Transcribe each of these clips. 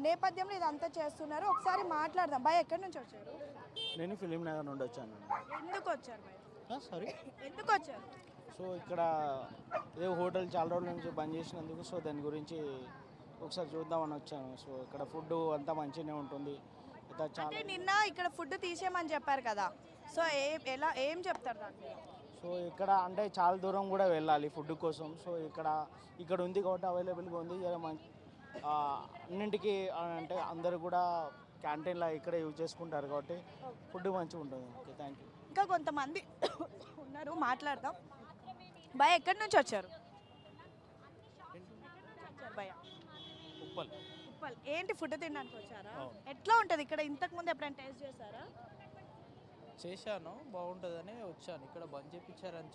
నేపథ్యంలో ఇదంతా చేస్తున్నారు. ఒకసారి మాట్లాడదాం. భయ్ ఎక్కడి నుంచి వచ్చారు? నేను ఫిలిం నగర్ నుండి వచ్చాను. ఎందుకు వచ్చారు భయ్? సారీ. ఎందుకు వచ్చారు? సో ఇక్కడ ఏ హోటల్ చాలా రోజుల నుంచి బంద్ చేసినందుకు సో దాని గురించి ఒకసారి చూద్దామని వచ్చాను. సో ఇక్కడ ఫుడ్ అంతా మంచిగానే ఉంటుంది. ఇక్కడ చాలా అంటే నిన్న ఇక్కడ ఫుడ్ తీసేయమని చెప్పారు కదా, సో ఏం చెప్తారు దాన్ని? సో ఇక్కడ అంటే చాలా దూరం కూడా వెళ్ళాలి ఫుడ్ కోసం. సో ఇక్కడ ఉంది కాబట్టి అవైలబుల్గా ఉంది. అన్నింటికి అంటే అందరూ కూడా క్యాంటీన్లో ఇక్కడే యూజ్ చేసుకుంటారు కాబట్టి ఫుడ్ మంచిగా ఉంటుంది. Okay, thank you. ఇంకా కొంతమంది ఉన్నారు, మాట్లాడదాం. భయ ఎక్కడి నుంచి వచ్చారు? భయ ఉప్పల్. ఉప్పల్. ఏంటి ఫుడ్ తినడానికి వచ్చారా? ఎట్లా ఉంటుంది ఇక్కడ? ఇంతకు ముందు ఎప్పుడైనా టేస్ట్ చేశారా? చేశాను, బాగుంటుందని వచ్చాను. ఇక్కడ బంద్ చేయించారని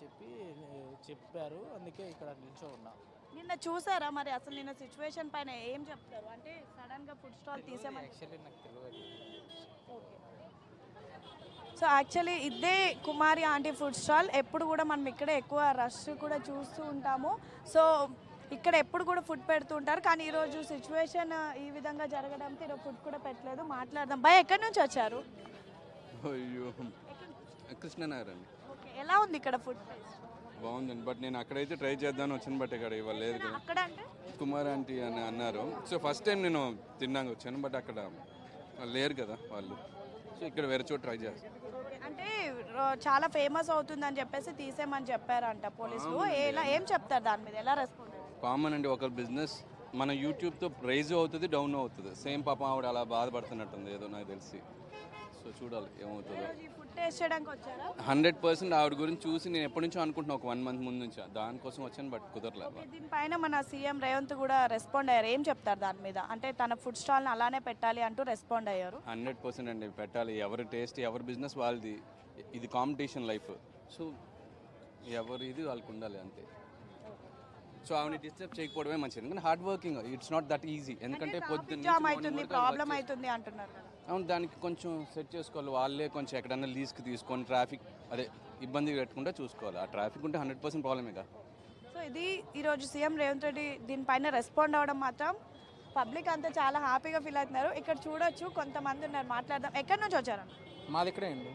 చెప్పారు, అందుకే ఇక్కడ నిల్చో ఉన్నా. నిన్న చూసారా మరి? అసలు నిన్న సిచ్యువేషన్ పైన ఏం చెప్తారు? అంటే సడన్గా ఫుడ్ స్టాల్ తీసేమని. యాక్చువల్లీ నాకు తెలియదు. సో యాక్చువల్లీ ఇదే కుమారి ఆంటీ ఫుడ్ స్టాల్. ఎప్పుడు కూడా మనం ఇక్కడ ఎక్కువ రష్ కూడా చూస్తూ ఉంటాము. సో ఇక్కడ ఎప్పుడు కూడా ఫుడ్ పెడుతూ ఉంటారు, కానీ ఈరోజు సిచ్యువేషన్ ఈ విధంగా జరగడంతో ఈరోజు ఫుడ్ కూడా పెట్టలేదు. మాట్లాడదాం. భయ ఎక్కడి నుంచి వచ్చారు? అయ్యో, కృష్ణనగర్ అండి. ఓకే, ఎలా ఉంది ఇక్కడ ఫుడ్? బాగుందండి, బట్ నేను అక్కడైతే ట్రై చేద్దామని వచ్చాను, బట్ ఇక్కడ ఇవాళ లేదు కదా. అక్కడ అంటే కుమార్ ఆంటీ అని అన్నారు. సో ఫస్ట్ టైం నేను తిన్నాక వచ్చాను, బట్ అక్కడ లేరు కదా వాళ్ళు. సో ఇక్కడ వేరే చోట ట్రై చేస్తాను. అంటే చాలా ఫేమస్ అవుతుందని చెప్పేసి తీసేమని చెప్పారంట పోలీసులు. ఏం చెప్తారు దాని మీద? ఎలా రెస్పాండ్? కామన్ అండి, ఒక బిజినెస్ మన యూట్యూబ్తో రైజ్ అవుతుంది, డౌన్ అవుతుంది. సేమ్ పాపం ఆవిడ అలా బాధపడుతున్నట్టుంది ఏదో నాకు తెలిసి. సో చూడాలి ఏమవుతుందో. ఫుడ్ టేస్ట్ చేయడానికి వచ్చారా? 100% ఆవిడ గురించి చూసి నేను ఎప్పటి నుంచో అనుకుంటున్నా, ఒక 1 month ముందు నుంచి దానికోసం వచ్చాను, బట్ కుదరలేదు. దీనిపైన మన సీఎం రేవంత్ కూడా రెస్పాండ్ అయ్యారు. ఏం చెప్తారు దాని మీద? అంటే తన ఫుడ్ స్టాల్ని అలానే పెట్టాలి అంటూ రెస్పాండ్ అయ్యారు. 100% అండి, పెట్టాలి. ఎవరి టేస్ట్ ఎవరి బిజినెస్ వాళ్ళది. ఇది కాంపిటీషన్ లైఫ్. సో ఎవరి ఇది వాళ్ళకి ఉండాలి అంతే. సో ఆవిడ డిస్టర్బ్ చేయకపోవడమే మంచిది, ఎందుకంటే hard working. It's not that easy, ఎందుకంటే పొద్దున్న ప్రాబ్లం అవుతుంది అంటున్నారు కదా. అవును, దానికి కొంచెం సెట్ చేసుకోవాలి. వాళ్ళే కొంచెం ఎక్కడన్నా లీజ్కి తీసుకొని ట్రాఫిక్ అదే ఇబ్బంది పెట్టకుండా చూసుకోవాలి. ఆ ట్రాఫిక్ ఉంటే 100% ప్రాబ్లమే కదా. సో ఇది ఈరోజు సీఎం రేవంత్ రెడ్డి దీనిపైన రెస్పాండ్ అవ్వడం మాత్రం పబ్లిక్ అంతా చాలా హ్యాపీగా ఫీల్ అవుతున్నారు. ఇక్కడ చూడొచ్చు కొంతమంది ఉన్నారు, మాట్లాడదాం. ఎక్కడి నుంచి వచ్చారన్న? మాది ఇక్కడే అండి.